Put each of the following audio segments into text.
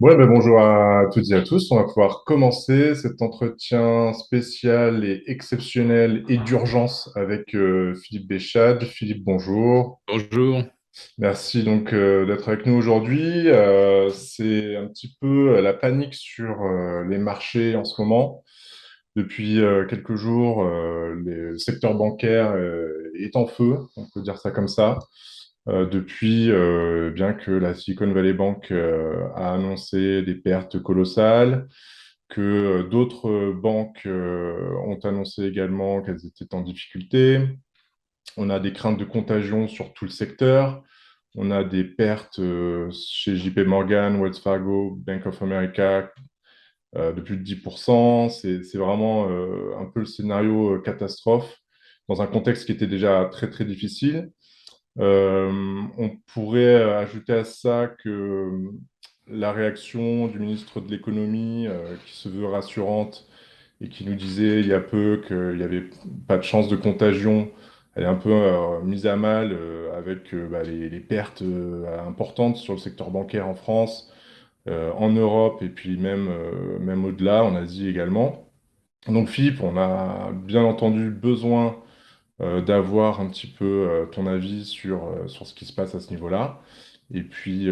Ouais, ben bonjour à toutes et à tous. On va pouvoir commencer cet entretien spécial et exceptionnel et d'urgence avec Philippe Béchade. Philippe, bonjour. Bonjour. Merci donc d'être avec nous aujourd'hui. C'est un petit peu la panique sur les marchés en ce moment. Depuis quelques jours, le secteur bancaire est en feu, on peut dire ça comme ça. Depuis bien que la Silicon Valley Bank a annoncé des pertes colossales, que d'autres banques ont annoncé également qu'elles étaient en difficulté. On a des craintes de contagion sur tout le secteur. On a des pertes chez JP Morgan, Wells Fargo, Bank of America de plus de 10%. C'est vraiment un peu le scénario catastrophe dans un contexte qui était déjà très très difficile. On pourrait ajouter à ça que la réaction du ministre de l'économie, qui se veut rassurante et qui nous disait il y a peu qu'il n'y avait pas de chance de contagion, elle est un peu mise à mal avec les pertes importantes sur le secteur bancaire en France, en Europe et puis même au-delà, en Asie également. Donc Philippe, on a bien entendu besoin d'avoir un petit peu ton avis sur ce qui se passe à ce niveau-là. Et puis,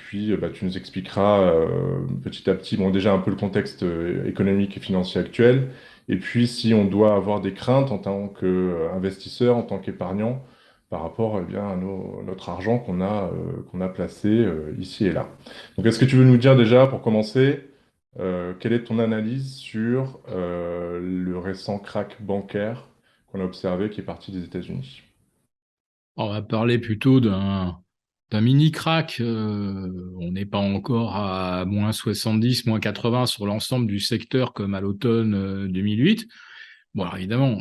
tu nous expliqueras petit à petit, bon, déjà un peu le contexte économique et financier actuel, et puis si on doit avoir des craintes en tant qu'investisseur, en tant qu'épargnant, par rapport eh bien, à notre argent qu'on a placé ici et là. Donc, est-ce que tu veux nous dire déjà, pour commencer, quelle est ton analyse sur le récent crack bancaire qu'on a observé qui est parti des États-Unis? On va parler plutôt d'un mini crack. On n'est pas encore à -70, -80 sur l'ensemble du secteur comme à l'automne 2008. Bon, alors évidemment,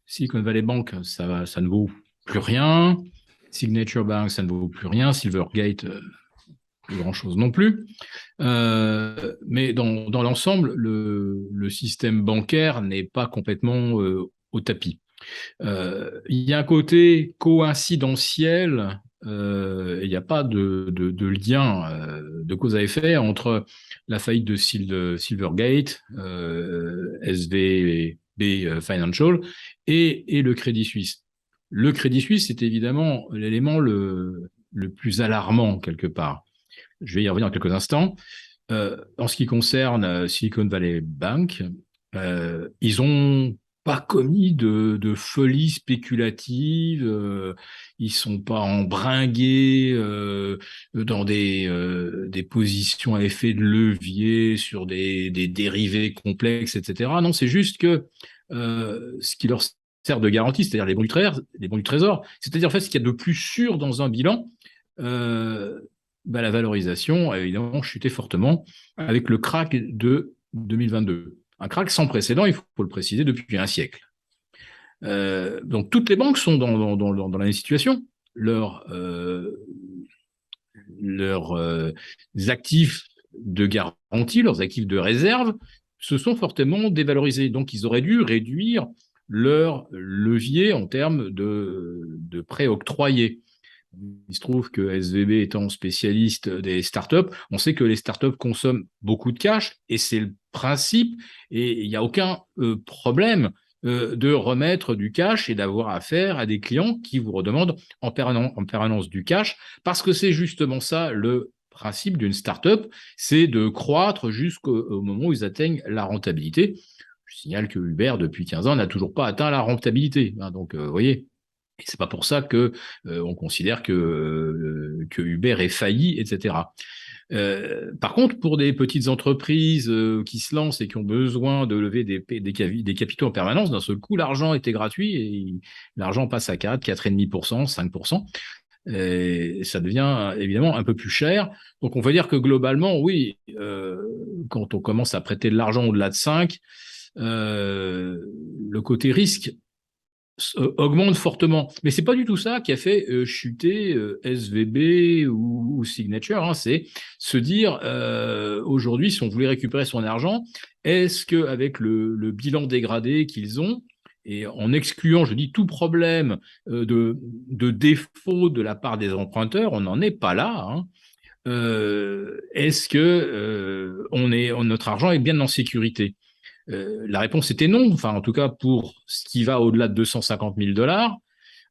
Silicon Valley Bank, ça ne vaut plus rien. Signature Bank, ça ne vaut plus rien. Silvergate, plus grand-chose non plus. Mais dans l'ensemble, le système bancaire n'est pas complètement au tapis. Il y a un côté coïncidentiel, il n'y a pas de lien de cause à effet entre la faillite de Silvergate, SVB Financial, et le Crédit Suisse. Le Crédit Suisse est évidemment l'élément le plus alarmant quelque part. Je vais y revenir dans quelques instants. En ce qui concerne Silicon Valley Bank, ils ont pas commis de folie spéculative, ils sont pas embringués dans des positions à effet de levier sur des dérivés complexes, etc. Non, c'est juste que ce qui leur sert de garantie, c'est-à-dire les bons du trésor, c'est-à-dire en fait ce qu'il y a de plus sûr dans un bilan, euh, la valorisation a évidemment chuté fortement avec le crack de 2022. Un crack sans précédent, il faut le préciser, depuis un siècle. Donc toutes les banques sont dans la même situation. Leurs leurs actifs de garantie, leurs actifs de réserve, se sont fortement dévalorisés. Donc ils auraient dû réduire leur levier en termes de prêts octroyés. Il se trouve que SVB étant spécialiste des startups, on sait que les startups consomment beaucoup de cash et c'est le principe et il n'y a aucun problème de remettre du cash et d'avoir affaire à des clients qui vous redemandent en permanence du cash parce que c'est justement ça le principe d'une startup, c'est de croître jusqu'au moment où ils atteignent la rentabilité. Je signale que Uber, depuis 15 ans, n'a toujours pas atteint la rentabilité. Donc, vous voyez, et c'est pas pour ça que on considère que Uber est failli, etc. Par contre, pour des petites entreprises qui se lancent et qui ont besoin de lever des capitaux en permanence, d'un seul coup, l'argent était gratuit et l'argent passe à 4,5%, 5%. Et ça devient évidemment un peu plus cher. Donc on va dire que globalement, oui, quand on commence à prêter de l'argent au-delà de 5, le côté risque augmente fortement. Mais c'est pas du tout ça qui a fait chuter SVB ou Signature. Hein. C'est se dire aujourd'hui, si on voulait récupérer son argent, est-ce qu'avec le bilan dégradé qu'ils ont, et en excluant, je dis, tout problème de défaut de la part des emprunteurs, on n'en est pas là. Hein. est-ce que notre argent est bien en sécurité? La réponse était non. Enfin, en tout cas, pour ce qui va au-delà de 250 000 dollars.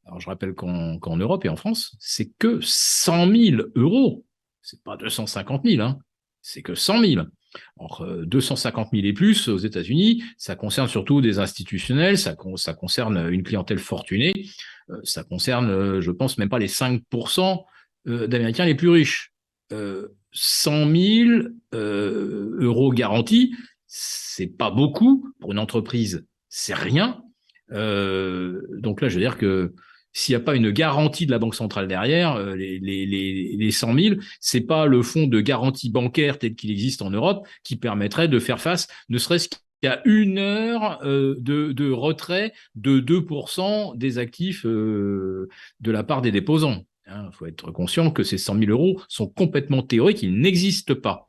Alors, je rappelle qu'en Europe et en France, c'est que 100 000 euros. C'est pas 250 000, hein. C'est que 100 000. Alors, 250 000 et plus aux États-Unis, ça concerne surtout des institutionnels, ça concerne une clientèle fortunée, ça concerne, je pense, même pas les 5% d'Américains les plus riches. 100 000 euros garantis, c'est pas beaucoup pour une entreprise, c'est rien. Donc là, je veux dire que s'il n'y a pas une garantie de la Banque centrale derrière, les 100 000, c'est pas le fonds de garantie bancaire tel qu'il existe en Europe qui permettrait de faire face, ne serait-ce qu'à une heure de retrait de 2% des actifs de la part des déposants. Il faut être conscient que ces 100 000 euros sont complètement théoriques, ils n'existent pas.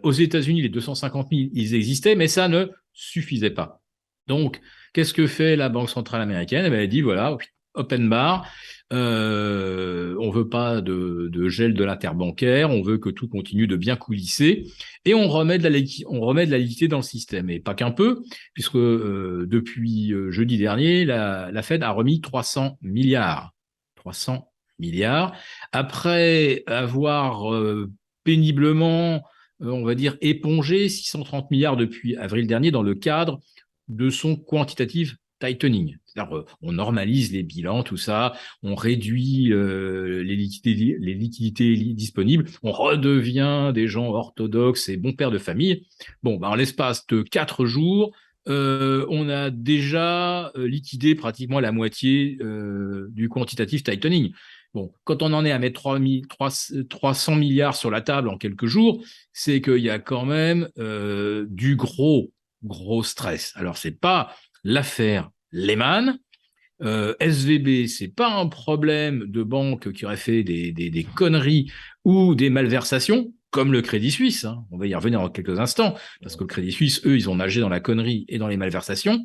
Aux États-Unis, les 250 000, ils existaient, mais ça ne suffisait pas. Donc, qu'est-ce que fait la Banque centrale américaine? Elle dit, voilà, open bar, on veut pas de gel de l'interbancaire, on veut que tout continue de bien coulisser, et on remet de la liquidité dans le système. Et pas qu'un peu, puisque depuis jeudi dernier, la Fed a remis 300 milliards. 300 milliards. Après avoir péniblement, on va dire, épongé 630 milliards depuis avril dernier dans le cadre de son quantitative tightening. C'est-à-dire, on normalise les bilans, tout ça, on réduit les liquidités disponibles, on redevient des gens orthodoxes et bons pères de famille. Bon, en l'espace de 4 jours, on a déjà liquidé pratiquement la moitié du quantitative tightening. Bon, quand on en est à mettre 300 milliards sur la table en quelques jours, c'est qu'il y a quand même du gros stress. Alors, c'est pas l'affaire Lehman. SVB, c'est pas un problème de banque qui aurait fait des conneries ou des malversations, comme le Crédit Suisse. Hein. On va y revenir en quelques instants, parce que le Crédit Suisse, eux, ils ont nagé dans la connerie et dans les malversations.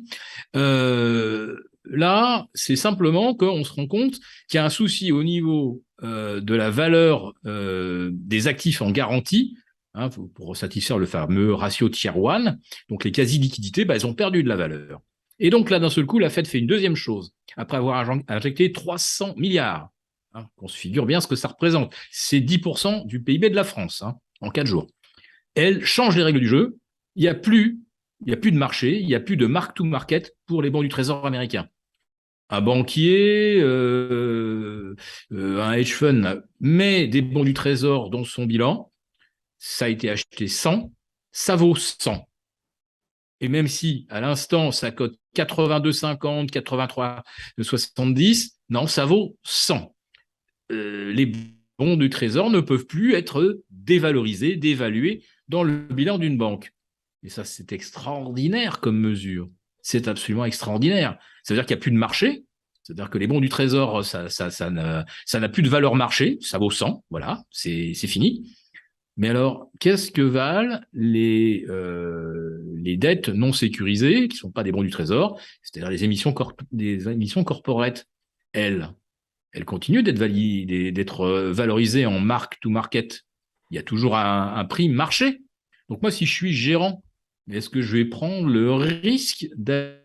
Là, c'est simplement qu'on se rend compte qu'il y a un souci au niveau de la valeur des actifs en garantie, hein, pour satisfaire le fameux ratio Tier 1. Donc les quasi-liquidités, elles ont perdu de la valeur. Et donc là, d'un seul coup, la Fed fait une deuxième chose. Après avoir injecté 300 milliards, hein, qu'on se figure bien ce que ça représente, c'est 10% du PIB de la France, hein, en 4 jours. Elle change les règles du jeu. Il n'y a plus de marché, il n'y a plus de mark-to-market pour les bons du Trésor américain. Un banquier, un hedge fund met des bons du Trésor dans son bilan, ça a été acheté 100, ça vaut 100. Et même si à l'instant ça cote 82,50, 83,70, non, ça vaut 100. Les bons du Trésor ne peuvent plus être dévalorisés, dévalués dans le bilan d'une banque. Et ça, c'est extraordinaire comme mesure. C'est absolument extraordinaire. Ça veut dire qu'il n'y a plus de marché. C'est-à-dire que les bons du Trésor, ça n'a plus de valeur marché. Ça vaut 100. Voilà, c'est fini. Mais alors, qu'est-ce que valent les dettes non sécurisées, qui ne sont pas des bons du Trésor, c'est-à-dire les émissions corporate? Elles continuent d'être valorisées en mark-to-market. Il y a toujours un prix marché. Donc moi, si je suis gérant, est-ce que je vais prendre le risque d'aller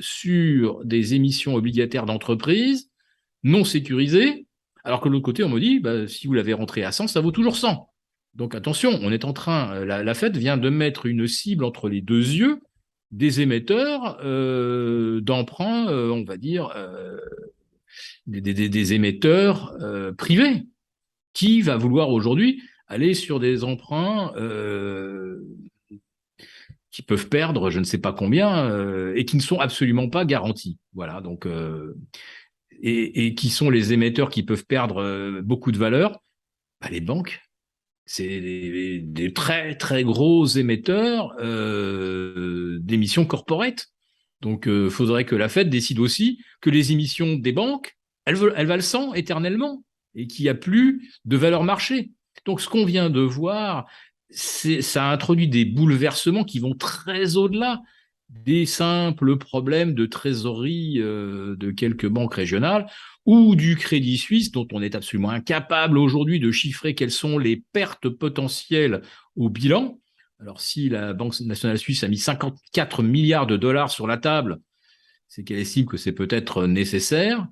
sur des émissions obligataires d'entreprise non sécurisées, alors que de l'autre côté, on me dit, si vous l'avez rentré à 100, ça vaut toujours 100. Donc attention, on est en train, la Fed vient de mettre une cible entre les deux yeux des émetteurs d'emprunts, on va dire, des émetteurs privés. Qui va vouloir aujourd'hui aller sur des emprunts qui peuvent perdre je ne sais pas combien et qui ne sont absolument pas garantis. Voilà, donc et qui sont les émetteurs qui peuvent perdre beaucoup de valeur? Les banques. C'est des très très gros émetteurs d'émissions corporate. Donc il faudrait que la Fed décide aussi que les émissions des banques, elles valent 100 éternellement et qu'il n'y a plus de valeur marché. Donc ce qu'on vient de voir, ça introduit des bouleversements qui vont très au-delà des simples problèmes de trésorerie de quelques banques régionales ou du Crédit Suisse, dont on est absolument incapable aujourd'hui de chiffrer quelles sont les pertes potentielles au bilan. Alors, si la Banque nationale suisse a mis 54 milliards de dollars sur la table, c'est qu'elle estime que c'est peut-être nécessaire.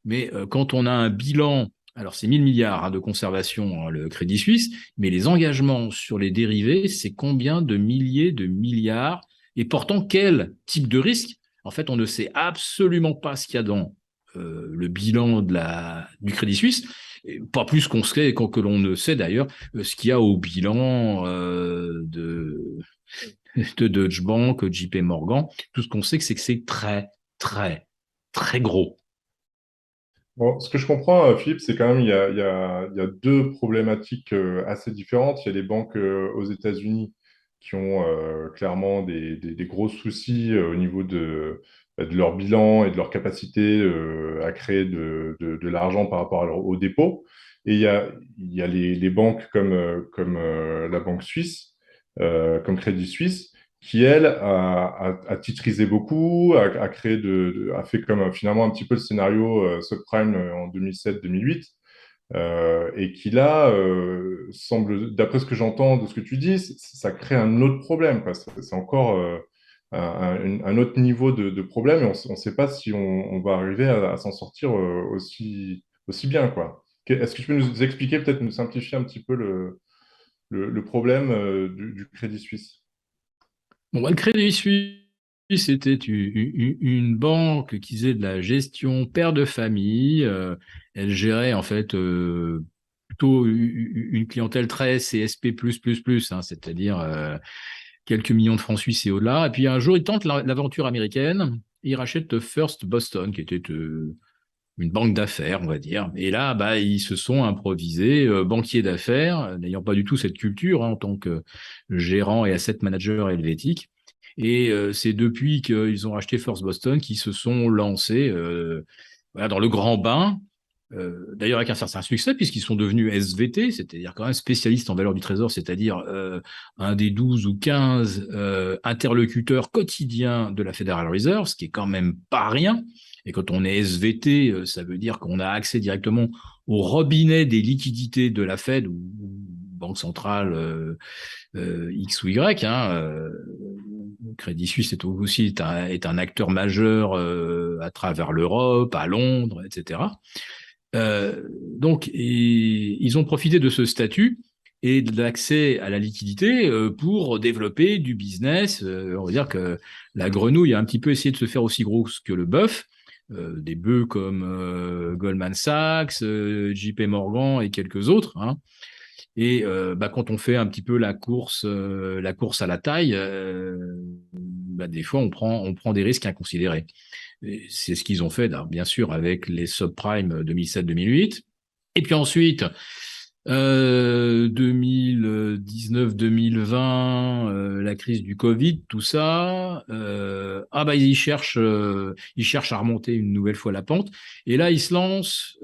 Mais quand on a un bilan, alors c'est 1000 milliards de conservation, hein, le Crédit Suisse, mais les engagements sur les dérivés, c'est combien de milliers de milliards? Et pourtant, quel type de risque? En fait, on ne sait absolument pas ce qu'il y a dans le bilan du Crédit Suisse, et pas plus qu'on sait, que l'on ne sait d'ailleurs ce qu'il y a au bilan de Deutsche Bank, JP Morgan. Tout ce qu'on sait, c'est que c'est très, très, très gros. Bon, ce que je comprends, Philippe, c'est quand même il y a deux problématiques assez différentes. Il y a les banques aux États-Unis qui ont clairement des gros soucis au niveau de leur bilan et de leur capacité à créer de l'argent par rapport aux dépôts. Et il y a les banques comme la Banque suisse, comme Crédit Suisse, qui, elle, a titrisé beaucoup, a créé a fait comme finalement un petit peu le scénario subprime en 2007-2008, et qui là semble, d'après ce que j'entends de ce que tu dis, ça crée un autre problème, quoi. C'est encore un autre niveau de problème, et on ne sait pas si on va arriver à s'en sortir aussi bien, quoi. Est-ce que tu peux nous expliquer, peut-être nous simplifier un petit peu le problème du Crédit Suisse? Bon, le Crédit Suisse, c'était une banque qui faisait de la gestion père de famille. Elle gérait en fait plutôt une clientèle très CSP+++, hein, c'est-à-dire quelques millions de francs suisses et au-delà. Et puis un jour, ils tentent l'aventure américaine. Ils rachètent First Boston, qui était une banque d'affaires, on va dire. Et là, bah, ils se sont improvisés banquiers d'affaires, n'ayant pas du tout cette culture, hein, en tant que gérant et asset manager helvétique. Et c'est depuis qu'ils ont racheté First Boston qu'ils se sont lancés voilà, dans le grand bain. D'ailleurs, avec un certain succès, puisqu'ils sont devenus SVT, c'est-à-dire quand même spécialistes en valeur du trésor, c'est-à-dire un des 12 ou 15 interlocuteurs quotidiens de la Federal Reserve, ce qui est quand même pas rien. Et quand on est SVT, ça veut dire qu'on a accès directement au robinet des liquidités de la Fed ou Banque centrale X ou Y. Hein, Crédit Suisse est un acteur majeur à travers l'Europe, à Londres, etc. Donc, ils ont profité de ce statut et de l'accès à la liquidité pour développer du business. On va dire que la grenouille a un petit peu essayé de se faire aussi grosse que le bœuf. Des bœufs comme Goldman Sachs, JP Morgan et quelques autres. Hein. Et bah, quand on fait un petit peu la course à la taille, bah, des fois on prend des risques inconsidérés. C'est ce qu'ils ont fait, bien sûr, avec les subprimes 2007-2008. Et puis ensuite, 2019-2020, la crise du Covid, tout ça. Ah bah ils cherchent à remonter une nouvelle fois la pente. Et là, ils se lancent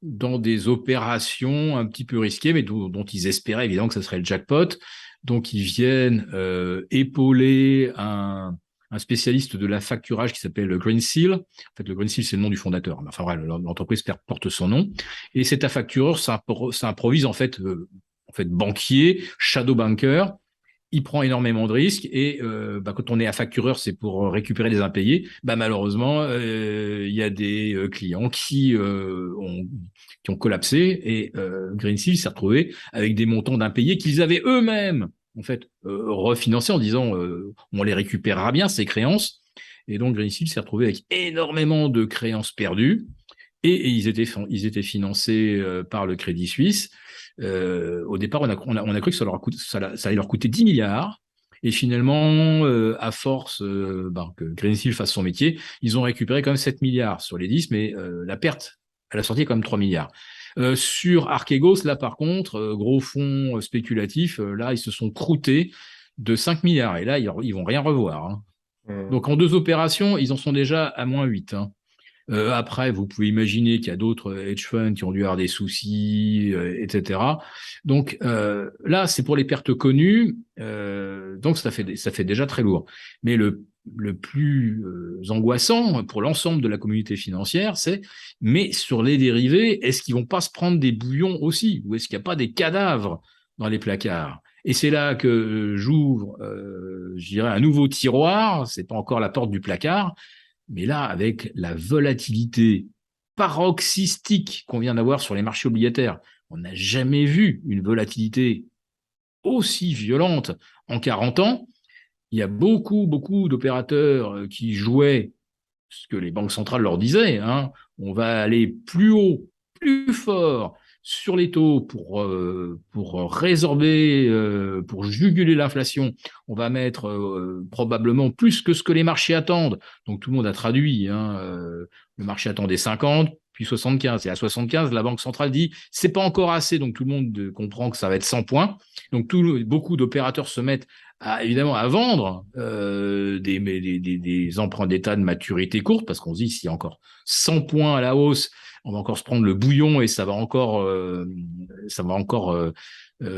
dans des opérations un petit peu risquées, mais dont ils espéraient évidemment que ça serait le jackpot. Donc ils viennent épauler un spécialiste de la facturage qui s'appelle Greensill. En fait, le Greensill, c'est le nom du fondateur. Enfin, voilà, l'entreprise porte son nom. Et cet affactureur s'improvise en fait banquier, shadow banker. Il prend énormément de risques et bah, quand on est affactureur, c'est pour récupérer les impayés. Bah, malheureusement, il y a des clients qui ont collapsé et Greensill s'est retrouvé avec des montants d'impayés qu'ils avaient eux-mêmes en fait refinancés en disant on les récupérera bien ces créances. Et donc Greensill s'est retrouvé avec énormément de créances perdues et ils étaient financés par le Crédit Suisse. Au départ, on a cru que ça allait leur coûter 10 milliards. Et finalement, à force que Greensill fasse son métier, ils ont récupéré quand même 7 milliards sur les 10, mais la perte à la sortie est quand même 3 milliards. Sur Archegos, là par contre, gros fonds spéculatifs, là ils se sont croûtés de 5 milliards. Et là, ils vont rien revoir. Hein. Donc en deux opérations, ils en sont déjà à moins 8. Hein. Après, vous pouvez imaginer qu'il y a d'autres hedge funds qui ont dû avoir des soucis, etc. Donc là, c'est pour les pertes connues, donc ça fait déjà très lourd. Mais le le plus angoissant pour l'ensemble de la communauté financière, c'est mais sur les dérivés, est-ce qu'ils vont pas se prendre des bouillons aussi, ou est-ce qu'il n'y a pas des cadavres dans les placards? Et c'est là que j'ouvre, je dirais, un nouveau tiroir. C'est pas encore la porte du placard, mais là, avec la volatilité paroxystique qu'on vient d'avoir sur les marchés obligataires, on n'a jamais vu une volatilité aussi violente en 40 ans. Il y a beaucoup d'opérateurs qui jouaient ce que les banques centrales leur disaient, hein, on va aller plus haut, plus fort sur les taux pour résorber, pour juguler l'inflation. On va mettre probablement plus que ce que les marchés attendent. Donc tout le monde a traduit. Hein, le marché attendait 50, puis 75. Et à 75, la Banque centrale dit c'est pas encore assez. Donc tout le monde comprend que ça va être 100 points. Donc beaucoup d'opérateurs se mettent évidemment à vendre des emprunts d'État de maturité courte, parce qu'on se dit s'il y a encore 100 points à la hausse, on va encore se prendre le bouillon et ça va encore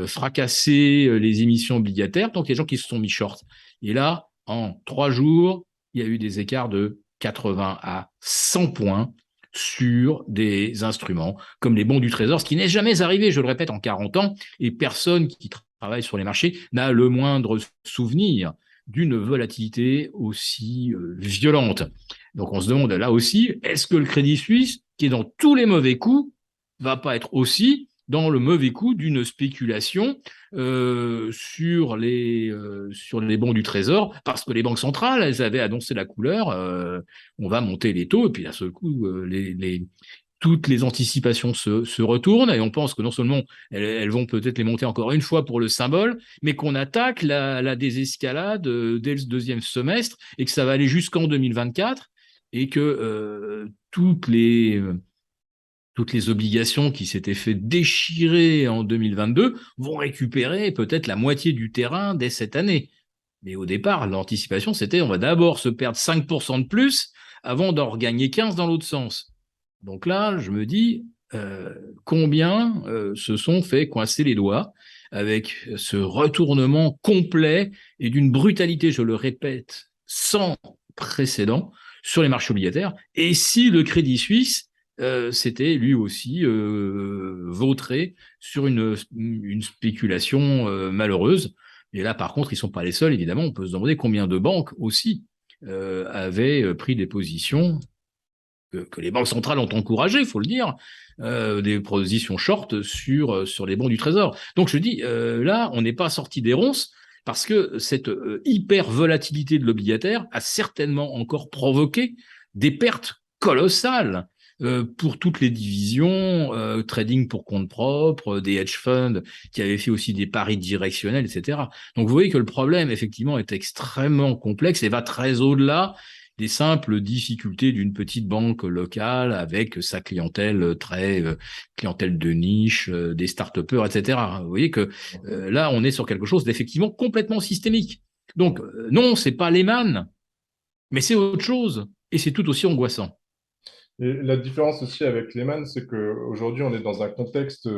fracasser les émissions obligataires. Donc, il y a des gens qui se sont mis short. Et là, en 3 jours, il y a eu des écarts de 80 à 100 points sur des instruments comme les bons du Trésor, ce qui n'est jamais arrivé, je le répète, en 40 ans, et personne qui travaille sur les marchés n'a le moindre souvenir d'une volatilité aussi violente. Donc on se demande là aussi, est-ce que le Crédit Suisse, qui est dans tous les mauvais coups, va pas être aussi dans le mauvais coup d'une spéculation sur les bons du Trésor, parce que les banques centrales, elles avaient annoncé la couleur, on va monter les taux, et puis à ce coup, toutes les anticipations se retournent, et on pense que non seulement elles vont peut-être les monter encore une fois pour le symbole, mais qu'on attaque la désescalade dès le deuxième semestre, et que ça va aller jusqu'en 2024, et que toutes les obligations qui s'étaient fait déchirer en 2022 vont récupérer peut-être la moitié du terrain dès cette année. Mais au départ, l'anticipation, c'était on va d'abord se perdre 5% de plus avant d'en regagner 15 dans l'autre sens. Donc là, je me dis, combien se sont fait coincer les doigts avec ce retournement complet et d'une brutalité, je le répète, sans précédent sur les marchés obligataires. Et si le Crédit Suisse s'était lui aussi vautré sur une spéculation malheureuse. Et là, par contre, ils ne sont pas les seuls, évidemment. On peut se demander combien de banques aussi avaient pris des positions que les banques centrales ont encouragé, il faut le dire, des positions short sur les bons du Trésor. Donc je dis, là, on n'est pas sorti des ronces, parce que cette hyper volatilité de l'obligataire a certainement encore provoqué des pertes colossales pour toutes les divisions, trading pour compte propre, des hedge funds qui avaient fait aussi des paris directionnels, etc. Donc vous voyez que le problème, effectivement, est extrêmement complexe et va très au-delà des simples difficultés d'une petite banque locale avec sa clientèle clientèle de niche, des start-upers, etc. Vous voyez que là, on est sur quelque chose d'effectivement complètement systémique. Donc, non, c'est pas Lehman, mais c'est autre chose. Et c'est tout aussi angoissant. Et la différence aussi avec Lehman, c'est qu'aujourd'hui, on est dans un contexte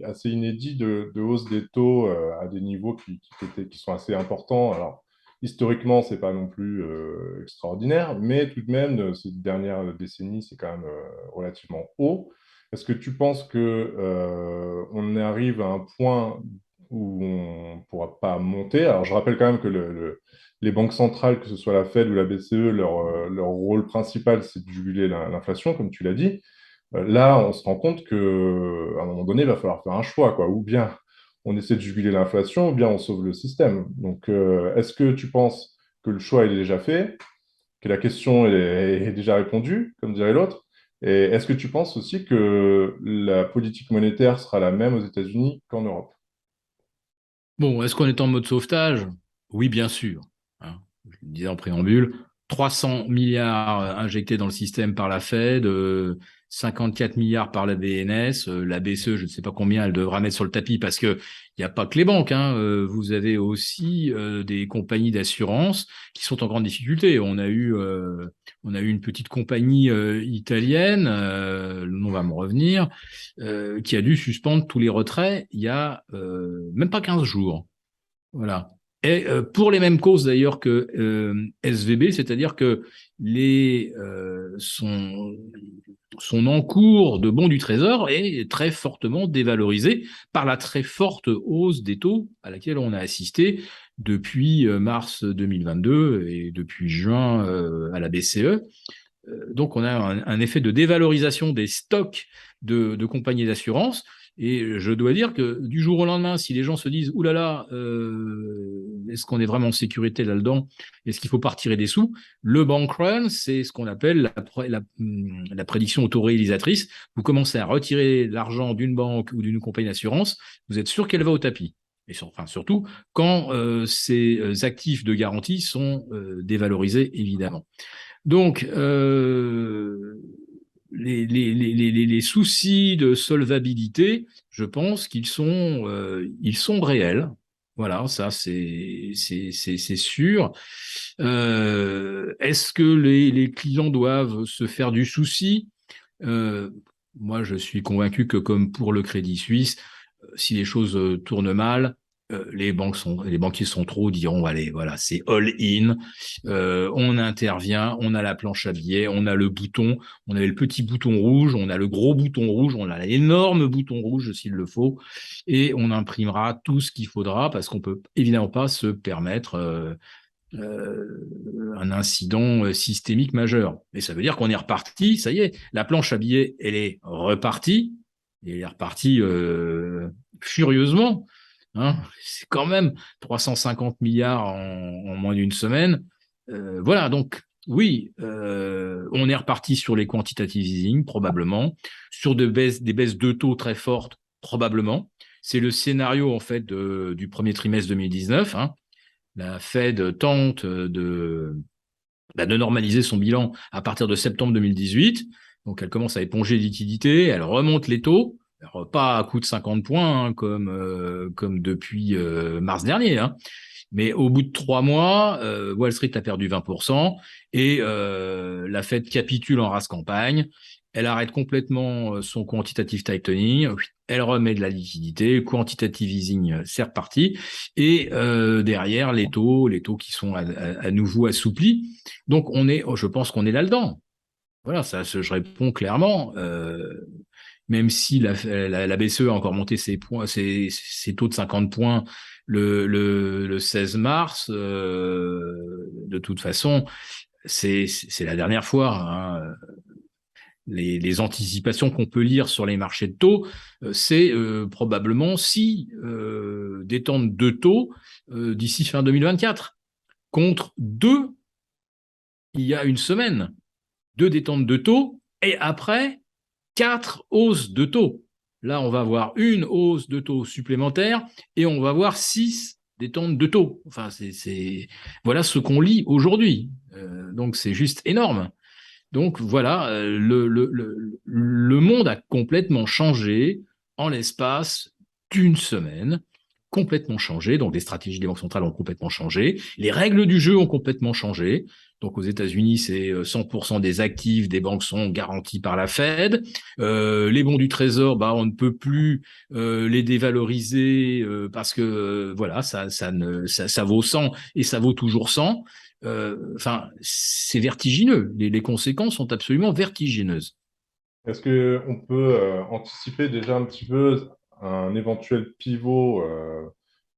assez inédit de hausse des taux à des niveaux qui sont assez importants. Alors, historiquement, ce n'est pas non plus extraordinaire, mais tout de même, ces dernières décennies, c'est quand même relativement haut. Est-ce que tu penses on arrive à un point où on ne pourra pas monter? Alors, je rappelle quand même que les banques centrales, que ce soit la Fed ou la BCE, leur rôle principal, c'est de juguler l'inflation, comme tu l'as dit. Là, on se rend compte qu'à un moment donné, il va falloir faire un choix, quoi. Ou bien on essaie de juguler l'inflation, ou bien on sauve le système. Donc, est-ce que tu penses que le choix est déjà fait, que la question est déjà répondue, comme dirait l'autre? Et est-ce que tu penses aussi que la politique monétaire sera la même aux États-Unis qu'en Europe? Bon, est-ce qu'on est en mode sauvetage? Oui, bien sûr. Hein, je le disais en préambule, 300 milliards injectés dans le système par la Fed, 54 milliards par la BNS, la BCE, je ne sais pas combien elle devra mettre sur le tapis parce que il n'y a pas que les banques. Hein, vous avez aussi des compagnies d'assurance qui sont en grande difficulté. On a eu une petite compagnie italienne, le nom va me revenir, qui a dû suspendre tous les retraits il y a même pas 15 jours. Voilà. Et pour les mêmes causes d'ailleurs que SVB, c'est-à-dire que son encours de bons du Trésor est très fortement dévalorisé par la très forte hausse des taux à laquelle on a assisté depuis mars 2022 et depuis juin à la BCE. Donc, on a un effet de dévalorisation des stocks de compagnies d'assurance. Et je dois dire que du jour au lendemain, si les gens se disent « Ouh là là, est-ce qu'on est vraiment en sécurité là-dedans? Est-ce qu'il ne faut pas retirer des sous ?» Le bank run, c'est ce qu'on appelle la prédiction autoréalisatrice. Vous commencez à retirer l'argent d'une banque ou d'une compagnie d'assurance, vous êtes sûr qu'elle va au tapis. Et enfin, surtout quand ces actifs de garantie sont dévalorisés, évidemment. Donc, les soucis de solvabilité, je pense ils sont réels. Voilà, ça c'est sûr. Est-ce que les clients doivent se faire du souci? Euh, Moi, je suis convaincu que comme pour le Crédit Suisse, si les choses tournent mal, les banquiers sont trop diront allez voilà c'est all in, on intervient, on a la planche à billets, on a le bouton, on avait le petit bouton rouge, on a le gros bouton rouge, on a l'énorme bouton rouge s'il le faut, et on imprimera tout ce qu'il faudra parce qu'on peut évidemment pas se permettre un incident systémique majeur. Et ça veut dire qu'on est reparti, ça y est, la planche à billets, elle est repartie, et elle est repartie furieusement. Hein. C'est quand même 350 milliards en moins d'une semaine. Voilà, donc oui, on est reparti sur les quantitative easing, probablement, sur des baisses de taux très fortes, probablement. C'est le scénario en fait du premier trimestre 2019. Hein. La Fed tente de normaliser son bilan à partir de septembre 2018. Donc, elle commence à éponger les liquidités, elle remonte les taux, alors, pas à coup de 50 points hein, comme depuis mars dernier. Hein. Mais au bout de 3 mois, Wall Street a perdu 20% et la Fed capitule en race campagne. Elle arrête complètement son quantitative tightening, elle remet de la liquidité, quantitative easing, c'est reparti. Et derrière, les taux qui sont à nouveau assouplis. Donc, je pense qu'on est là-dedans. Voilà, ça, je réponds clairement. Même si la BCE a encore monté ses taux de 50 points le 16 mars, de toute façon, c'est la dernière fois. Hein. Les anticipations qu'on peut lire sur les marchés de taux, c'est probablement 6 détentes de taux d'ici fin 2024, contre 2 il y a une semaine. 2 détentes de taux, et après, 4 hausses de taux. Là, on va avoir une hausse de taux supplémentaire et on va voir 6 détentes de taux. Enfin, voilà ce qu'on lit aujourd'hui. Donc, c'est juste énorme. Donc, voilà, le monde a complètement changé en l'espace d'une semaine. Complètement changé. Donc, les stratégies des banques centrales ont complètement changé. Les règles du jeu ont complètement changé. Donc, aux États-Unis, c'est 100% des actifs des banques sont garantis par la Fed. Les bons du Trésor, on ne peut plus les dévaloriser parce que voilà, ça vaut 100 et ça vaut toujours 100. Enfin, c'est vertigineux. Les conséquences sont absolument vertigineuses. Est-ce qu'on peut anticiper déjà un petit peu un éventuel pivot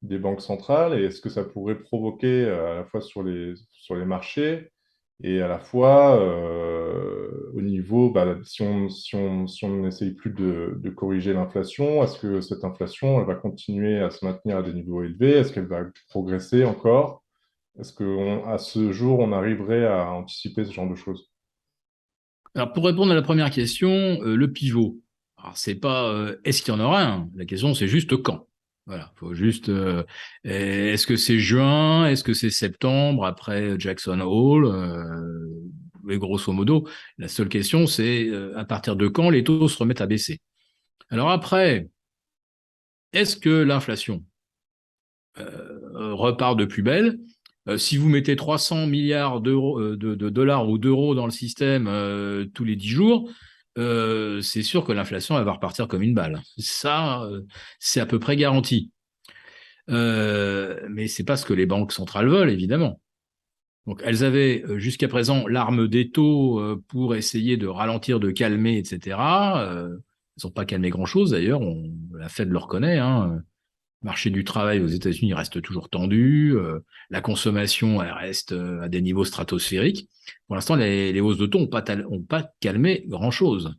des banques centrales et est-ce que ça pourrait provoquer à la fois sur les marchés et à la fois au niveau, si on n'essaye plus de corriger l'inflation, est-ce que cette inflation elle va continuer à se maintenir à des niveaux élevés? Est-ce qu'elle va progresser encore? Est-ce qu'à ce jour, on arriverait à anticiper ce genre de choses? Alors, pour répondre à la première question, le pivot. Alors, c'est pas est-ce qu'il y en aura un? La question, c'est juste quand. Voilà, faut juste. Est-ce que c'est juin? Est-ce que c'est septembre après Jackson Hole? Mais grosso modo, la seule question, c'est à partir de quand les taux se remettent à baisser. Alors après, est-ce que l'inflation repart de plus belle? Si vous mettez 300 milliards d'euros, de dollars ou d'euros dans le système tous les 10 jours, c'est sûr que l'inflation elle va repartir comme une balle. Ça, c'est à peu près garanti. Mais c'est pas ce que les banques centrales veulent, évidemment. Donc, elles avaient jusqu'à présent l'arme des taux pour essayer de ralentir, de calmer, etc. Elles n'ont pas calmé grand-chose, d'ailleurs. La Fed le reconnaît. Hein. Le marché du travail aux États-Unis reste toujours tendu. La consommation, elle reste à des niveaux stratosphériques. Pour l'instant, les hausses de taux n'ont pas calmé grand-chose.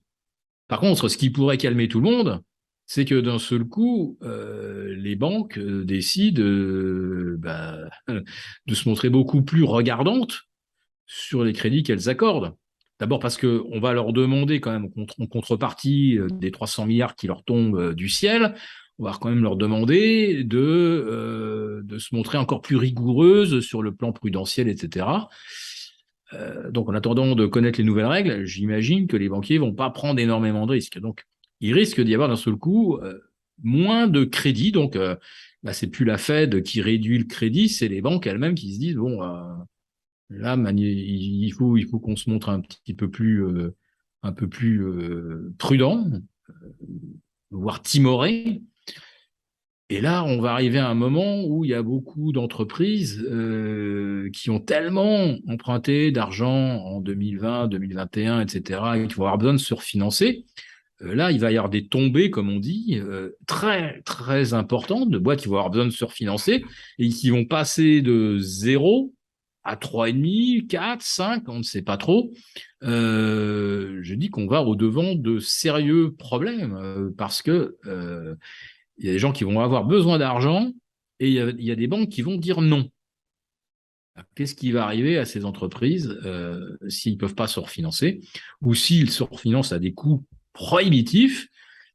Par contre, ce qui pourrait calmer tout le monde, c'est que d'un seul coup, les banques décident de se montrer beaucoup plus regardantes sur les crédits qu'elles accordent. D'abord parce qu'on va leur demander quand même, en contrepartie des 300 milliards qui leur tombent du ciel, on va quand même leur demander de se montrer encore plus rigoureuses sur le plan prudentiel, etc. Donc, en attendant de connaître les nouvelles règles, j'imagine que les banquiers vont pas prendre énormément de risques. Donc, il risque d'y avoir d'un seul coup moins de crédit. Donc, c'est plus la Fed qui réduit le crédit, c'est les banques elles-mêmes qui se disent bon, là, il faut qu'on se montre un peu plus prudent, voire timoré. Et là, on va arriver à un moment où il y a beaucoup d'entreprises qui ont tellement emprunté d'argent en 2020, 2021, etc., et qui vont avoir besoin de se refinancer. Là, il va y avoir des tombées, comme on dit, très, très importantes de boîtes qui vont avoir besoin de se refinancer et qui vont passer de 0 à 3,5, 4, 5, on ne sait pas trop. Je dis qu'on va au-devant de sérieux problèmes parce que il y a des gens qui vont avoir besoin d'argent et il y a des banques qui vont dire non. Qu'est-ce qui va arriver à ces entreprises s'ils ne peuvent pas se refinancer ou s'ils se refinancent à des coûts prohibitifs?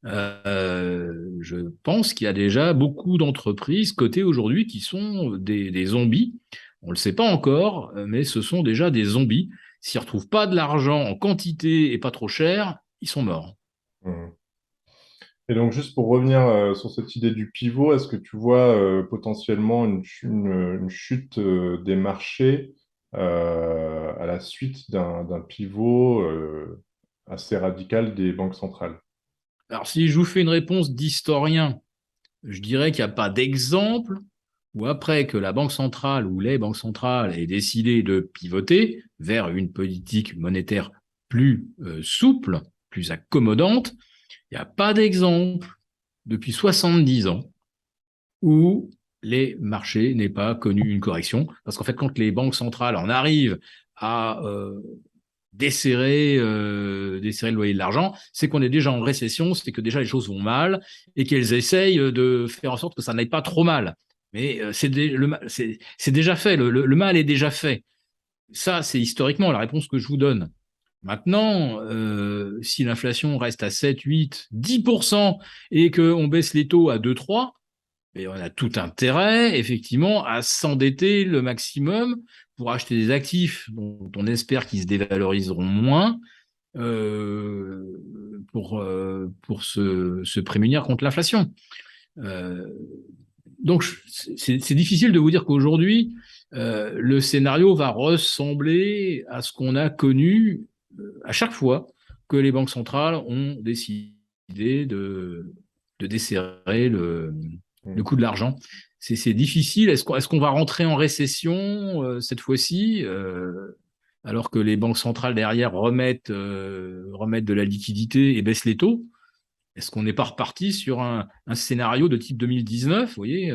Je pense qu'il y a déjà beaucoup d'entreprises cotées aujourd'hui qui sont des zombies. On ne le sait pas encore, mais ce sont déjà des zombies. S'ils ne retrouvent pas de l'argent en quantité et pas trop cher, ils sont morts. Mhm. Et donc, juste pour revenir sur cette idée du pivot, est-ce que tu vois potentiellement une chute des marchés à la suite d'un pivot assez radical des banques centrales? Alors, si je vous fais une réponse d'historien, je dirais qu'il n'y a pas d'exemple où après que la Banque centrale ou les banques centrales aient décidé de pivoter vers une politique monétaire plus souple, plus accommodante, il n'y a pas d'exemple depuis 70 ans où les marchés n'aient pas connu une correction. Parce qu'en fait, quand les banques centrales en arrivent à desserrer le loyer de l'argent, c'est qu'on est déjà en récession, c'est que déjà les choses vont mal et qu'elles essayent de faire en sorte que ça n'aille pas trop mal. Mais c'est déjà fait, le mal est déjà fait. Ça, c'est historiquement la réponse que je vous donne. Maintenant, si l'inflation reste à 7, 8, 10% et qu'on baisse les taux à 2, 3, et on a tout intérêt, effectivement, à s'endetter le maximum pour acheter des actifs dont on espère qu'ils se dévaloriseront moins pour se prémunir contre l'inflation. Euh, donc, c'est difficile de vous dire qu'aujourd'hui, le scénario va ressembler à ce qu'on a connu à chaque fois que les banques centrales ont décidé de desserrer le Mhm. coût de l'argent. C'est difficile. Est-ce qu'on va rentrer en récession cette fois-ci alors que les banques centrales derrière remettent de la liquidité et baissent les taux? Est-ce qu'on n'est pas reparti sur un scénario de type 2019? Vous voyez,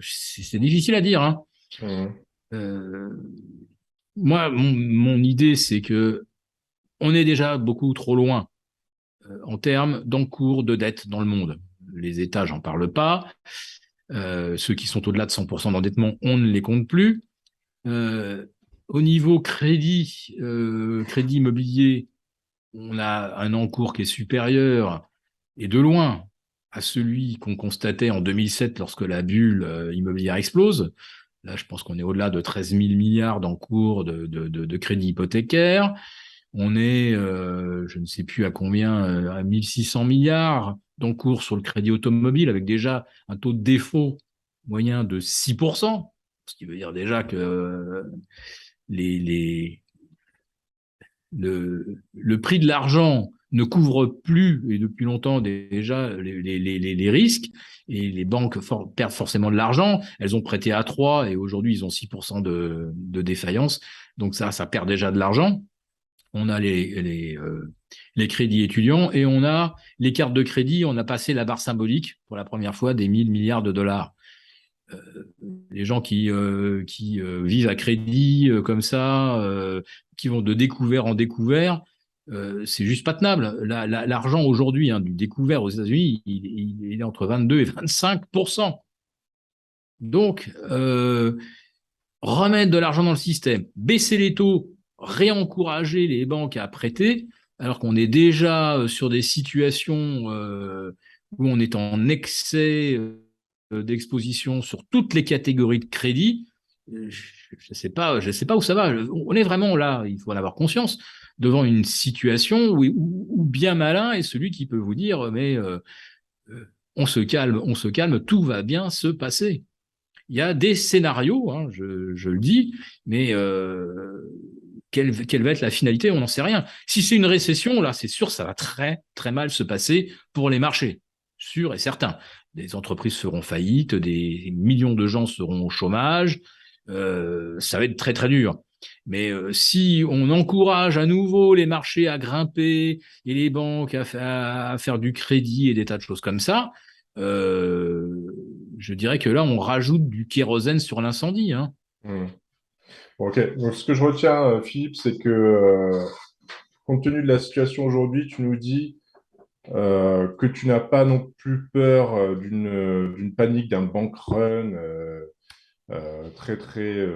c'est difficile à dire. Hein. Mhm. Euh, Moi, mon idée, c'est que on est déjà beaucoup trop loin en termes d'encours de dette dans le monde. Les États, j'en parle pas. Ceux qui sont au-delà de 100% d'endettement, on ne les compte plus. Euh, Au niveau crédit immobilier, on a un encours qui est supérieur et de loin à celui qu'on constatait en 2007 lorsque la bulle immobilière explose. Là, je pense qu'on est au-delà de 13 000 milliards d'encours de crédit hypothécaire. On est, je ne sais plus à combien, à 1600 milliards d'encours sur le crédit automobile avec déjà un taux de défaut moyen de 6%, ce qui veut dire déjà que les, les, le prix de l'argent ne couvrent plus, et depuis longtemps déjà, les risques, et les banques perdent forcément de l'argent. Elles ont prêté à 3 et aujourd'hui, ils ont 6% de défaillance. Donc ça perd déjà de l'argent. On a les crédits étudiants et on a les cartes de crédit. On a passé la barre symbolique pour la première fois des 1000 milliards de dollars. Euh, les gens qui vivent à crédit comme ça, qui vont de découvert en découvert, c'est juste pas tenable. L'argent aujourd'hui du découvert aux États-Unis, il est entre 22 et 25%. Donc, remettre de l'argent dans le système, baisser les taux, réencourager les banques à prêter, alors qu'on est déjà sur des situations où on est en excès d'exposition sur toutes les catégories de crédit. Je ne sais pas où ça va. On est vraiment là, il faut en avoir conscience, devant une situation où bien malin est celui qui peut vous dire mais on se calme, tout va bien se passer. Il y a des scénarios, je le dis, mais quelle va être la finalité, on n'en sait rien. Si c'est une récession, là, c'est sûr, ça va très, très mal se passer pour les marchés, sûr et certain. Des entreprises feront faillite, des millions de gens seront au chômage, ça va être très, très dur. Mais si on encourage à nouveau les marchés à grimper et les banques à faire du crédit et des tas de choses comme ça, euh, je dirais que là, on rajoute du kérosène sur l'incendie. Hein. Hmm. Ok, donc ce que je retiens, Philippe, c'est que compte tenu de la situation aujourd'hui, tu nous dis que tu n'as pas non plus peur d'une panique, d'un bank run très très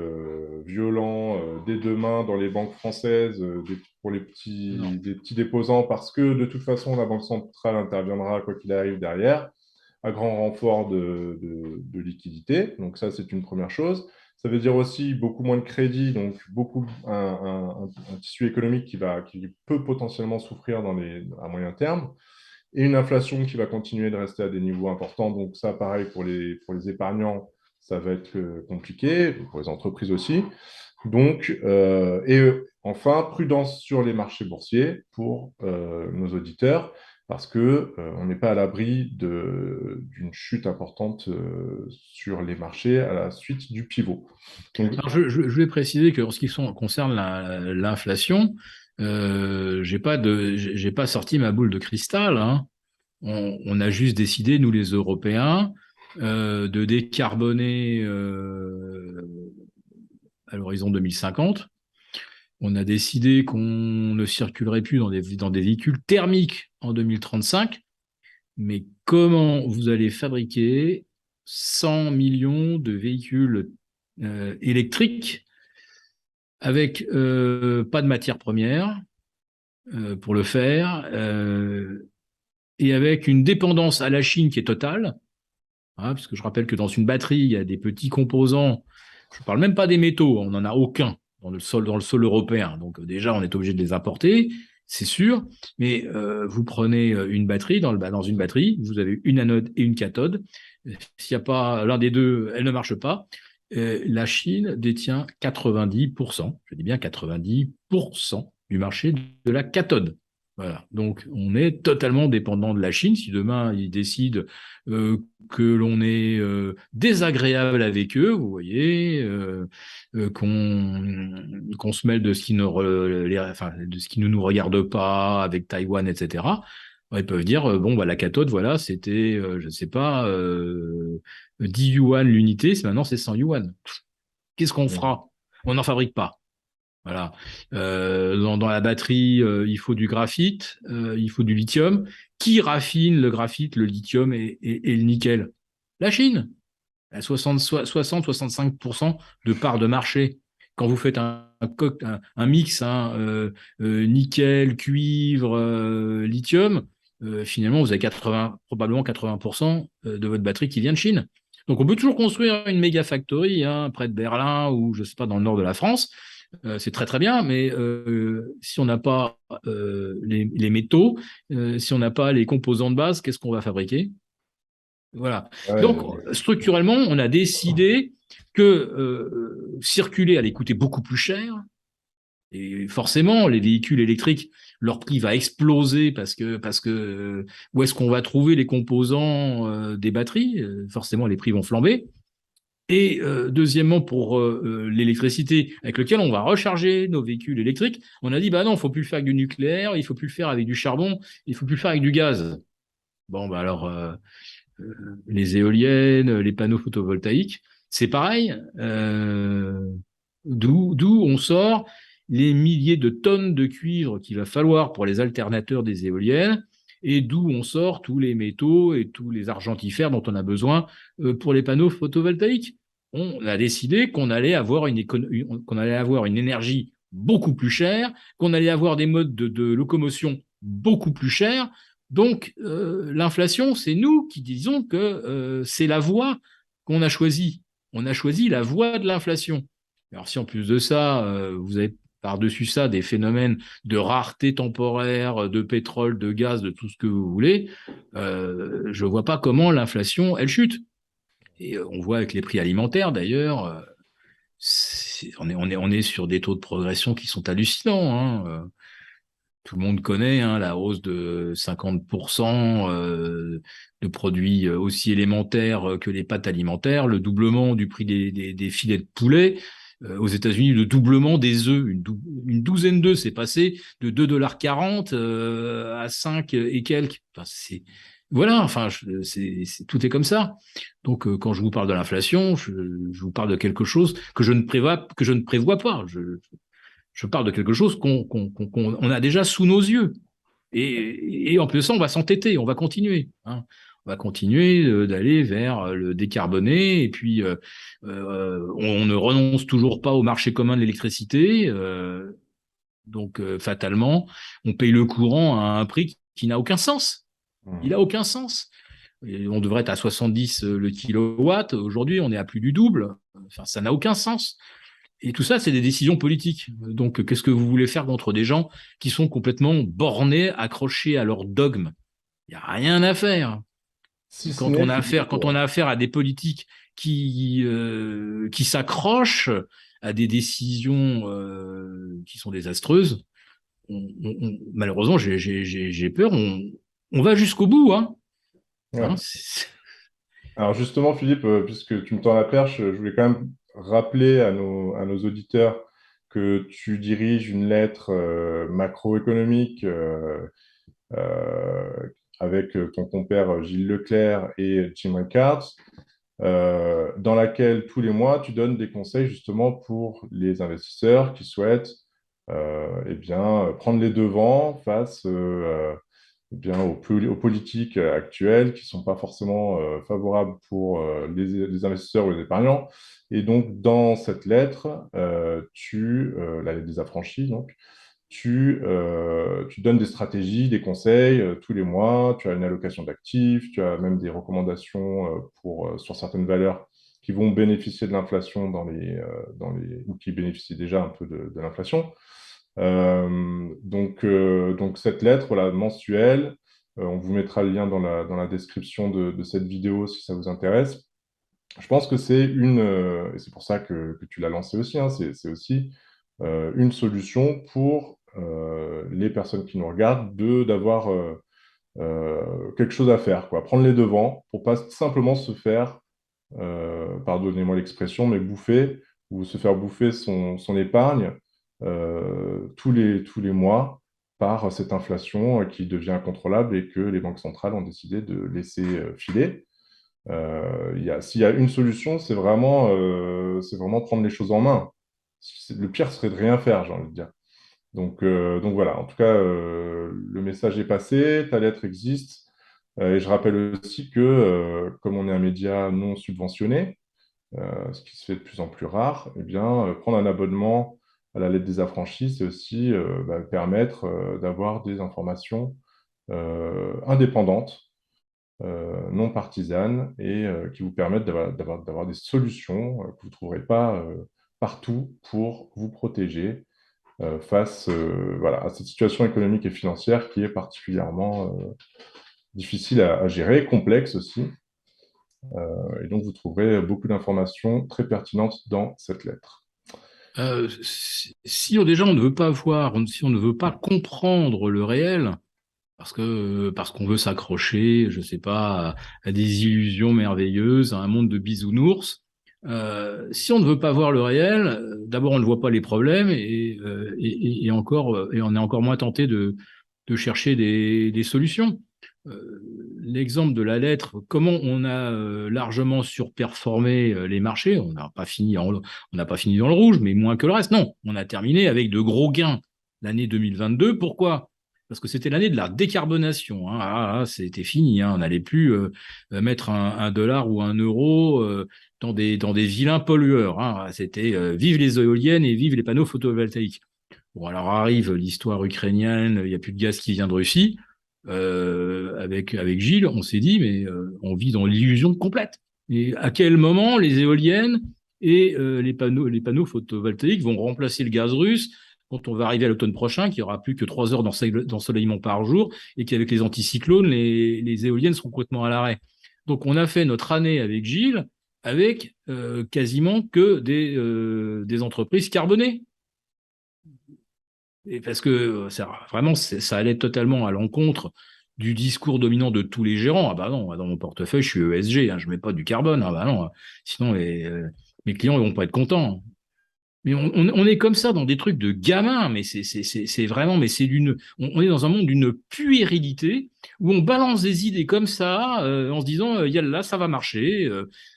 violent dès demain dans les banques françaises pour Non. des petits déposants, parce que de toute façon, la Banque centrale interviendra quoi qu'il arrive derrière, à grand renfort de liquidité. Donc ça, c'est une première chose. Ça veut dire aussi beaucoup moins de crédit, donc un tissu économique qui peut potentiellement souffrir à moyen terme, et une inflation qui va continuer de rester à des niveaux importants. Donc ça, pareil, pour les épargnants, ça va être compliqué, pour les entreprises aussi. Donc, enfin, prudence sur les marchés boursiers pour nos auditeurs, parce que on n'est pas à l'abri d'une chute importante sur les marchés à la suite du pivot. Donc, Alors, je vais préciser que en ce qui concerne l'inflation, j'ai pas sorti ma boule de cristal. Hein. On a juste décidé, nous les Européens, de décarboner à l'horizon 2050. On a décidé qu'on ne circulerait plus dans des véhicules thermiques en 2035. Mais comment vous allez fabriquer 100 millions de véhicules électriques avec pas de matière première pour le faire et avec une dépendance à la Chine qui est totale, hein, parce que je rappelle que dans une batterie, il y a des petits composants, je ne parle même pas des métaux, on n'en a aucun dans le sol européen, donc déjà on est obligé de les importer, c'est sûr, mais vous prenez une batterie, dans une batterie, vous avez une anode et une cathode, s'il n'y a pas l'un des deux, elle ne marche pas. La Chine détient 90%, je dis bien 90% du marché de la cathode. Voilà. Donc, on est totalement dépendant de la Chine. Si demain, ils décident que l'on est désagréable avec eux, vous voyez, qu'on se mêle de ce qui de ce qui ne nous regarde pas avec Taïwan, etc. Ils peuvent dire bon bah la cathode voilà c'était je ne sais pas 10 yuan l'unité, maintenant c'est 100 yuan. Qu'est-ce qu'on fera? On n'en fabrique pas. Voilà. Dans la batterie, il faut du graphite, il faut du lithium. Qui raffine le graphite, le lithium et le nickel? La Chine, à 60-65% de part de marché. Quand vous faites un mix nickel, cuivre, lithium, finalement, vous avez probablement 80% de votre batterie qui vient de Chine. Donc, on peut toujours construire une méga factory près de Berlin ou, je ne sais pas, dans le nord de la France. C'est très, très bien, mais si on n'a pas les métaux, si on n'a pas les composants de base, qu'est-ce qu'on va fabriquer? Voilà. Donc, ouais, structurellement, on a décidé que circuler allait coûter beaucoup plus cher Et forcément, les véhicules électriques, leur prix va exploser parce que où est-ce qu'on va trouver les composants des batteries? Forcément, les prix vont flamber. Et deuxièmement, pour l'électricité avec laquelle on va recharger nos véhicules électriques, on a dit bah non, il faut plus le faire avec du nucléaire, il faut plus le faire avec du charbon, il faut plus le faire avec du gaz. Bon, bah alors les éoliennes, les panneaux photovoltaïques, c'est pareil. D'où on sort les milliers de tonnes de cuivre qu'il va falloir pour les alternateurs des éoliennes, et d'où on sort tous les métaux et tous les argentifères dont on a besoin pour les panneaux photovoltaïques. On a décidé qu'on allait avoir une énergie beaucoup plus chère, qu'on allait avoir des modes de locomotion beaucoup plus chers. Donc, l'inflation, c'est nous qui disons que c'est la voie qu'on a choisie. On a choisi la voie de l'inflation. Alors, si en plus de ça, vous avez par-dessus ça des phénomènes de rareté temporaire, de pétrole, de gaz, de tout ce que vous voulez, je ne vois pas comment l'inflation, elle chute. Et on voit avec les prix alimentaires, d'ailleurs, on est sur des taux de progression qui sont hallucinants, hein. Tout le monde connaît hein, la hausse de 50% de produits aussi élémentaires que les pâtes alimentaires, le doublement du prix des filets de poulet. Aux États-Unis, le doublement des œufs, une douzaine d'œufs, c'est passé de 2,40 à 5 et quelques. Enfin, voilà, enfin, tout est comme ça. Donc, quand je vous parle de l'inflation, je vous parle de quelque chose que je ne prévois pas. Je parle de quelque chose qu'on a déjà sous nos yeux. Et en plus de ça, on va s'entêter, on va continuer. Hein. On va continuer d'aller vers le décarboné. Et puis, on ne renonce toujours pas au marché commun de l'électricité. Donc, fatalement, on paye le courant à un prix qui n'a aucun sens. Il Mhm. n'a aucun sens. Et on devrait être à 70 le kilowatt. Aujourd'hui, on est à plus du double. Enfin, ça n'a aucun sens. Et tout ça, c'est des décisions politiques. Donc, qu'est-ce que vous voulez faire contre des gens qui sont complètement bornés, accrochés à leurs dogmes? Il n'y a rien à faire. Si ce n'est, Philippe, Quand on a affaire à des politiques qui s'accrochent à des décisions qui sont désastreuses, malheureusement, j'ai peur, on va jusqu'au bout. Hein. Hein, ouais. Alors justement, Philippe, puisque tu me tends la perche, je voulais quand même rappeler à nos auditeurs que tu diriges une lettre macroéconomique euh, avec ton compère Gilles Leclerc et Jim Rickards, dans laquelle tous les mois, tu donnes des conseils justement pour les investisseurs qui souhaitent eh bien, prendre les devants face eh bien, aux politiques actuelles qui ne sont pas forcément favorables pour les investisseurs ou les épargnants. Et donc, dans cette lettre, la lettre des affranchis, donc, tu donnes des stratégies, des conseils tous les mois, tu as une allocation d'actifs, tu as même des recommandations sur certaines valeurs qui vont bénéficier de l'inflation ou qui bénéficient déjà un peu de l'inflation. Donc, cette lettre voilà, mensuelle, on vous mettra le lien dans la description de cette vidéo si ça vous intéresse. Je pense que et c'est pour ça que tu l'as lancé aussi, hein, c'est aussi une solution pour les personnes qui nous regardent d'avoir quelque chose à faire, quoi. Prendre les devants pour pas simplement se faire, pardonnez-moi l'expression, mais bouffer ou se faire bouffer son épargne tous les mois par cette inflation qui devient incontrôlable et que les banques centrales ont décidé de laisser filer. S'il y a une solution, c'est vraiment prendre les choses en main. Le pire serait de rien faire, j'ai envie de dire. Donc voilà, en tout cas, le message est passé, ta lettre existe. Et je rappelle aussi que, comme on est un média non subventionné, ce qui se fait de plus en plus rare, eh bien, prendre un abonnement à la lettre des affranchis, c'est aussi permettre d'avoir des informations indépendantes, non partisanes, et qui vous permettent d'avoir des solutions que vous ne trouverez pas partout pour vous protéger face voilà, à cette situation économique et financière qui est particulièrement difficile à gérer, complexe aussi. Et donc, vous trouverez beaucoup d'informations très pertinentes dans cette lettre. Si déjà on ne veut pas voir, si on ne veut pas comprendre le réel, parce qu'on veut s'accrocher, je sais pas, à des illusions merveilleuses, à un monde de bisounours. Si on ne veut pas voir le réel, d'abord on ne voit pas les problèmes et encore et on est encore moins tenté de chercher des solutions. Euh, L'exemple de la lettre, comment on a largement surperformé les marchés, on n'a pas fini dans le rouge, mais moins que le reste. Non, on a terminé avec de gros gains l'année 2022. Pourquoi? Parce que c'était l'année de la décarbonation. Hein. C'était fini. Hein. On n'allait plus mettre un dollar ou un euro dans des vilains pollueurs. Hein. C'était vive les éoliennes et vive les panneaux photovoltaïques. Bon, alors arrive l'histoire ukrainienne, il n'y a plus de gaz qui vient de Russie. Avec Gilles, on s'est dit, mais on vit dans l'illusion complète. Et à quel moment les éoliennes et les panneaux photovoltaïques vont remplacer le gaz russe quand on va arriver à l'automne prochain, qu'il n'y aura plus que 3 heures d'ensoleillement par jour et qu'avec les anticyclones, les éoliennes seront complètement à l'arrêt. Donc on a fait notre année avec Gilles avec quasiment que des entreprises carbonées. Et parce que vraiment, ça allait totalement à l'encontre du discours dominant de tous les gérants. Ah bah non, dans mon portefeuille, je suis ESG, hein, je mets pas du carbone. Ah bah non, sinon mes clients ils vont pas être contents. Mais on est comme ça dans des trucs de gamins, mais c'est vraiment, mais on est dans un monde d'une puérilité où on balance des idées comme ça en se disant, yallah, ça va marcher.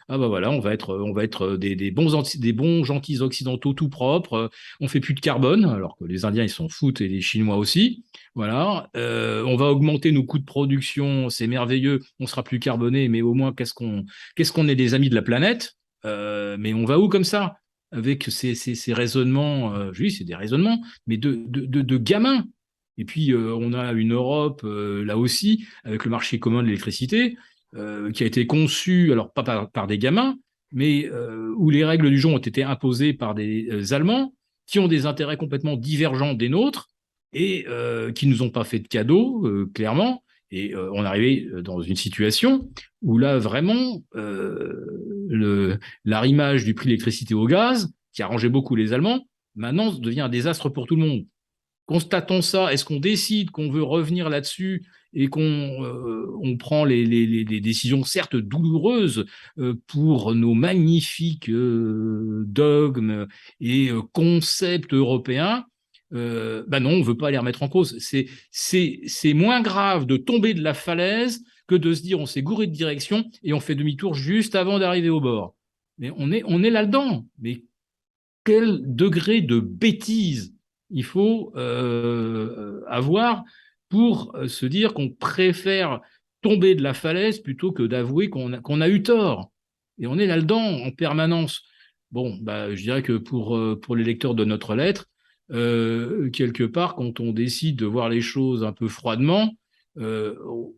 Ah bah voilà, on va être des bons gentils occidentaux tout propres. On fait plus de carbone, alors que les Indiens ils s'en foutent et les Chinois aussi. Voilà, on va augmenter nos coûts de production, c'est merveilleux. On sera plus carboné, mais au moins qu'est-ce qu'on est des amis de la planète. Mais on va où comme ça? Avec ces raisonnements, oui, c'est des raisonnements, mais de gamins. Et puis, on a une Europe, là aussi, avec le marché commun de l'électricité, qui a été conçu, alors pas par des gamins, mais où les règles du jeu ont été imposées par des Allemands, qui ont des intérêts complètement divergents des nôtres, et qui nous ont pas fait de cadeaux, clairement. Et on est arrivé dans une situation où là, vraiment, l'arrimage du prix de l'électricité au gaz, qui arrangeait beaucoup les Allemands, maintenant devient un désastre pour tout le monde. Constatons ça. Est-ce qu'on décide qu'on veut revenir là-dessus et qu'on prend les décisions certes douloureuses pour nos magnifiques dogmes et concepts européens? Ben non, on ne veut pas les remettre en cause. C'est moins grave de tomber de la falaise que de se dire on s'est gouré de direction et on fait demi-tour juste avant d'arriver au bord. Mais on est là-dedans. Mais quel degré de bêtise il faut avoir pour se dire qu'on préfère tomber de la falaise plutôt que d'avouer qu'on a eu tort. Et on est là-dedans en permanence. Bon, bah, je dirais que pour les lecteurs de notre lettre, quelque part, quand on décide de voir les choses un peu froidement, euh,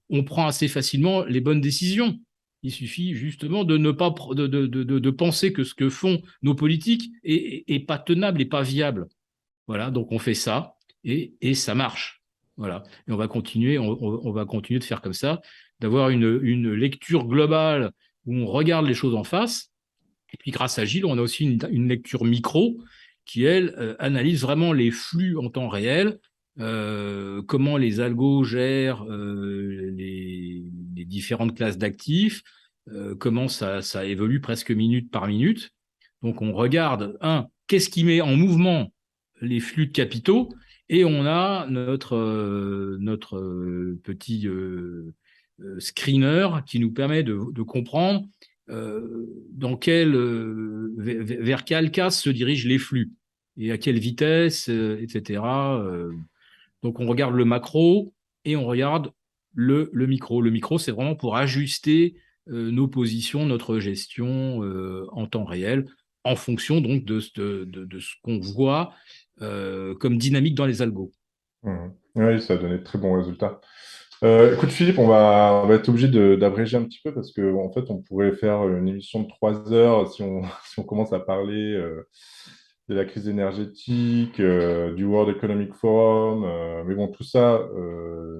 on prend assez facilement les bonnes décisions. Il suffit justement de ne pas de penser que ce que font nos politiques est pas tenable et pas viable. Voilà, donc on fait ça et ça marche. Voilà, et on va continuer de faire comme ça, d'avoir une lecture globale où on regarde les choses en face. Et puis grâce à Gilles, on a aussi une lecture micro qui, elle, analyse vraiment les flux en temps réel, comment les algos gèrent les différentes classes d'actifs, comment ça évolue presque minute par minute. Donc on regarde, qu'est-ce qui met en mouvement les flux de capitaux, et on a notre petit screener qui nous permet de comprendre vers quelle case se dirigent les flux et à quelle vitesse, etc. Donc on regarde le macro et on regarde le micro. Le micro, c'est vraiment pour ajuster nos positions, notre gestion en temps réel, en fonction donc de ce qu'on voit comme dynamique dans les algos. Mhm. Oui, ça a donné de très bons résultats. Écoute, Philippe, on va être obligé d'abréger un petit peu parce qu'en fait, on pourrait faire une émission de 3 heures si on, si on commence à parler de la crise énergétique, du World Economic Forum. Mais bon, tout ça,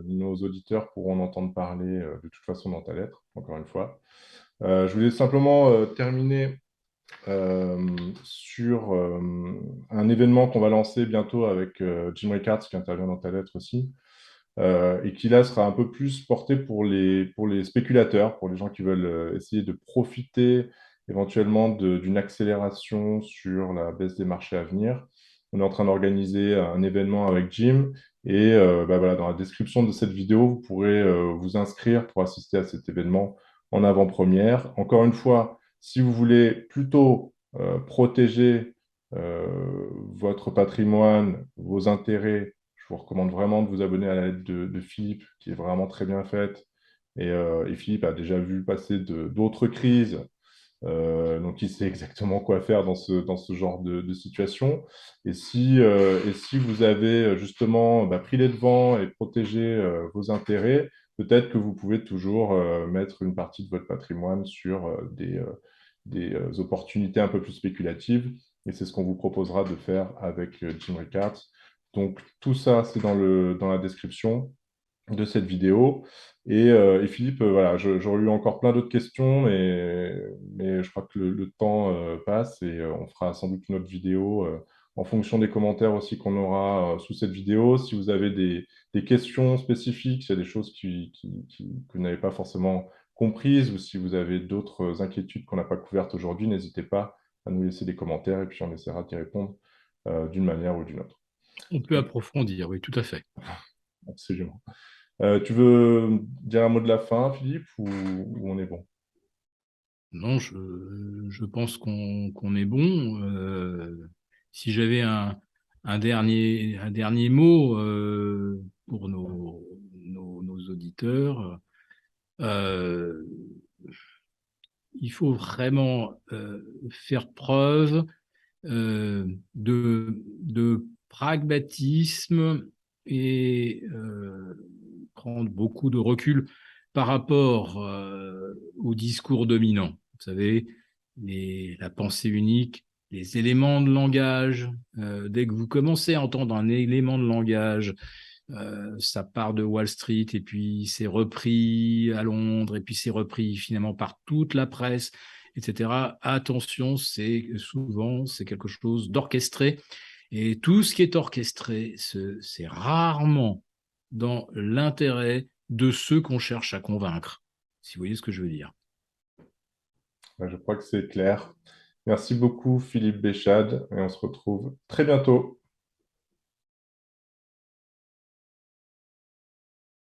nos auditeurs pourront en entendre parler de toute façon dans ta lettre, encore une fois. Je voulais simplement terminer sur un événement qu'on va lancer bientôt avec Jim Rickards, qui intervient dans ta lettre aussi, et qui là sera un peu plus porté pour les spéculateurs, pour les gens qui veulent essayer de profiter éventuellement d'une accélération sur la baisse des marchés à venir. On est en train d'organiser un événement avec Jim et bah voilà, dans la description de cette vidéo, vous pourrez vous inscrire pour assister à cet événement en avant-première. Encore une fois, si vous voulez plutôt protéger euh, votre patrimoine, vos intérêts, je vous recommande vraiment de vous abonner à la lettre de Philippe, qui est vraiment très bien faite. Et Philippe a déjà vu passer d'autres crises, donc il sait exactement quoi faire dans ce genre de situation. Et si vous avez justement bah, pris les devants et protégé vos intérêts, peut-être que vous pouvez toujours mettre une partie de votre patrimoine sur des opportunités un peu plus spéculatives. Et c'est ce qu'on vous proposera de faire avec Jim Rickards. Donc tout ça, c'est dans la description de cette vidéo. Et Philippe, voilà, j'aurais eu encore plein d'autres questions, mais je crois que le temps passe et on fera sans doute une autre vidéo en fonction des commentaires aussi qu'on aura sous cette vidéo. Si vous avez des questions spécifiques, s'il y a des choses que vous n'avez pas forcément comprises ou si vous avez d'autres inquiétudes qu'on n'a pas couvertes aujourd'hui, n'hésitez pas à nous laisser des commentaires et puis on essaiera d'y répondre d'une manière ou d'une autre. On peut approfondir, oui, tout à fait. Absolument. Tu veux dire un mot de la fin, Philippe, ou on est bon? Non, je pense qu'on est bon. Si j'avais un dernier mot pour nos auditeurs, euh, il faut vraiment faire preuve de pragmatisme et prendre beaucoup de recul par rapport au discours dominant. Vous savez, la pensée unique, les éléments de langage. Dès que vous commencez à entendre un élément de langage, ça part de Wall Street et puis c'est repris à Londres et puis c'est repris finalement par toute la presse, etc. Attention, c'est quelque chose d'orchestré et tout ce qui est orchestré, c'est rarement dans l'intérêt de ceux qu'on cherche à convaincre, si vous voyez ce que je veux dire. Je crois que c'est clair. Merci beaucoup, Philippe Béchade, et on se retrouve très bientôt.